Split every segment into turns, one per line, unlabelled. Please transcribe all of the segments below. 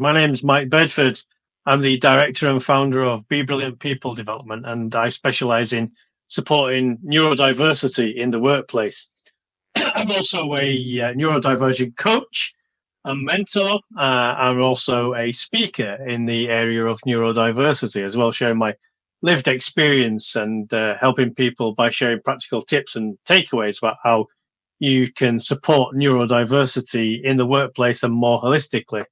My name's Mike Bedford. I'm the director and founder of Be Brilliant People Development, and I specialise in supporting neurodiversity in the workplace. I'm also a neurodivergent coach and mentor. I'm also a speaker in the area of neurodiversity as well, sharing my lived experience and helping people by sharing practical tips and takeaways about how you can support neurodiversity in the workplace and more holistically.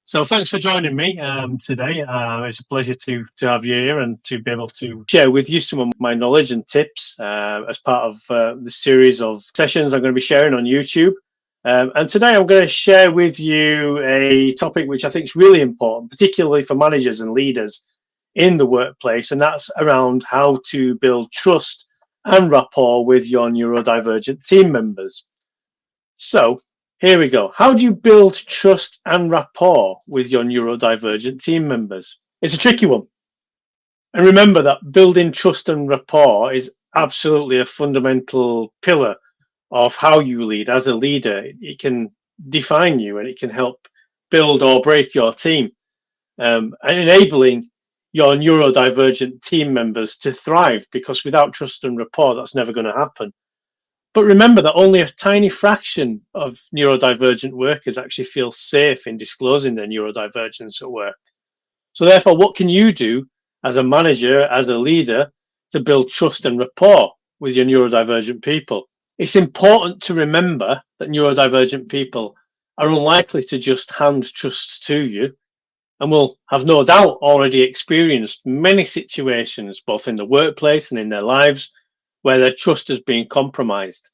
So thanks for joining me today. It's a pleasure to have you here and to be able to share with you some of my knowledge and tips as part of the series of sessions I'm going to be sharing on YouTube. And today I'm going to share with you a topic which I think is really important, particularly for managers and leaders in the workplace, and that's around how to build trust and rapport with your neurodivergent team members. So here we go. How do you build trust and rapport with your neurodivergent team members? It's a tricky one. And remember that building trust and rapport is absolutely a fundamental pillar of how you lead. As a leader, it can define you and it can help build or break your team, and enabling your neurodivergent team members to thrive, because without trust and rapport, that's never going to happen. But remember that only a tiny fraction of neurodivergent workers actually feel safe in disclosing their neurodivergence at work. So therefore, what can you do as a manager, as a leader, to build trust and rapport with your neurodivergent people? It's important to remember that neurodivergent people are unlikely to just hand trust to you, and will have no doubt already experienced many situations, both in the workplace and in their lives, where their trust has been compromised.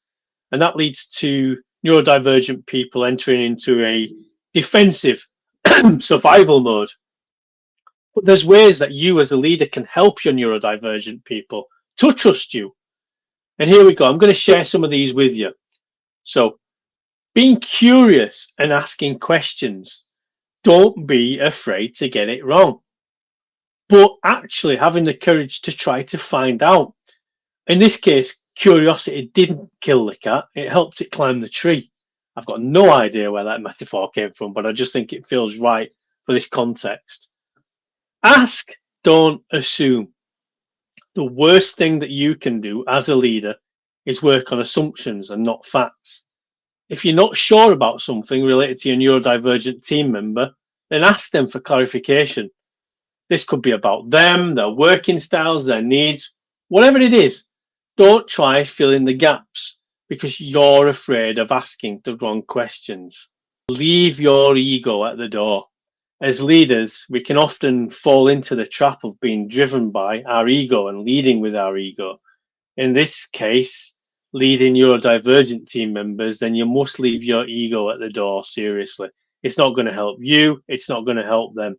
And that leads to neurodivergent people entering into a defensive survival mode. But there's ways that you as a leader can help your neurodivergent people to trust you. And here we go. I'm going to share some of these with you. So being curious and asking questions. Don't be afraid to get it wrong, but actually having the courage to try to find out. In this case, curiosity didn't kill the cat. It helped it climb the tree. I've got no idea where that metaphor came from, but I just think it feels right for this context. Ask, don't assume. The worst thing that you can do as a leader is work on assumptions and not facts. If you're not sure about something related to your neurodivergent team member, then ask them for clarification. This could be about them, their working styles, their needs, whatever it is. Don't try filling the gaps because you're afraid of asking the wrong questions. Leave your ego at the door. As leaders, we can often fall into the trap of being driven by our ego and leading with our ego. In this case, leading your divergent team members, then you must leave your ego at the door. Seriously, it's not going to help you, it's not going to help them.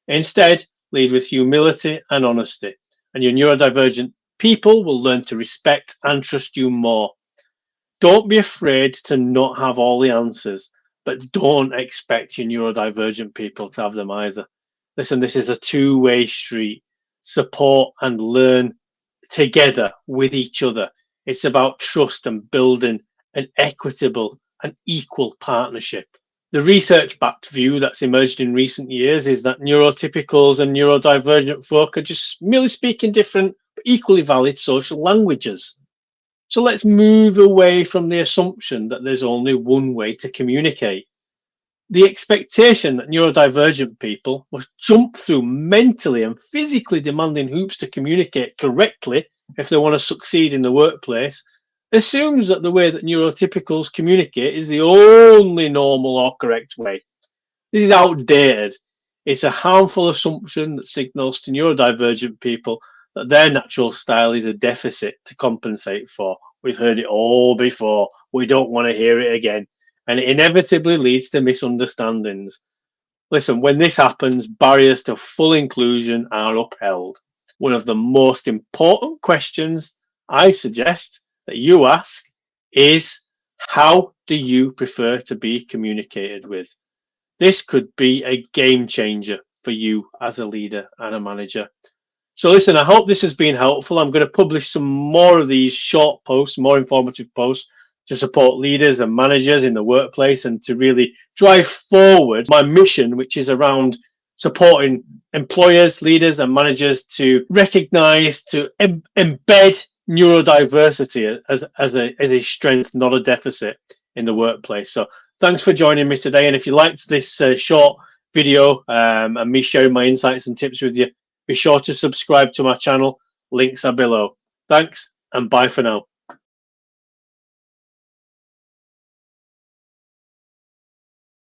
Instead, lead with humility and honesty, and your neurodivergent people will learn to respect and trust you more. Don't be afraid to not have all the answers, but don't expect your neurodivergent people to have them either. Listen, this is a two-way street. Support and learn together with each other. It's about trust and building an equitable and equal partnership. The research-backed view that's emerged in recent years is that neurotypicals and neurodivergent folk are just merely speaking different but equally valid social languages. So let's move away from the assumption that there's only one way to communicate. The expectation that neurodivergent people must jump through mentally and physically demanding hoops to communicate correctly if they want to succeed in the workplace assumes that the way that neurotypicals communicate is the only normal or correct way. This is outdated. It's a harmful assumption that signals to neurodivergent people that their natural style is a deficit to compensate for. We've heard it all before. We don't want to hear it again. And it inevitably leads to misunderstandings. Listen, when this happens, barriers to full inclusion are upheld. One of the most important questions I suggest that you ask is, how do you prefer to be communicated with? This could be a game changer for you as a leader and a manager. So listen, I hope this has been helpful. I'm going to publish some more of these short posts, more informative posts to support leaders and managers in the workplace and to really drive forward my mission, which is around supporting employers, leaders, and managers to recognize, to embed neurodiversity as a strength, not a deficit in the workplace. So thanks for joining me today. And if you liked this short video and me sharing my insights and tips with you, be sure to subscribe to my channel. Links are below. Thanks and bye for now.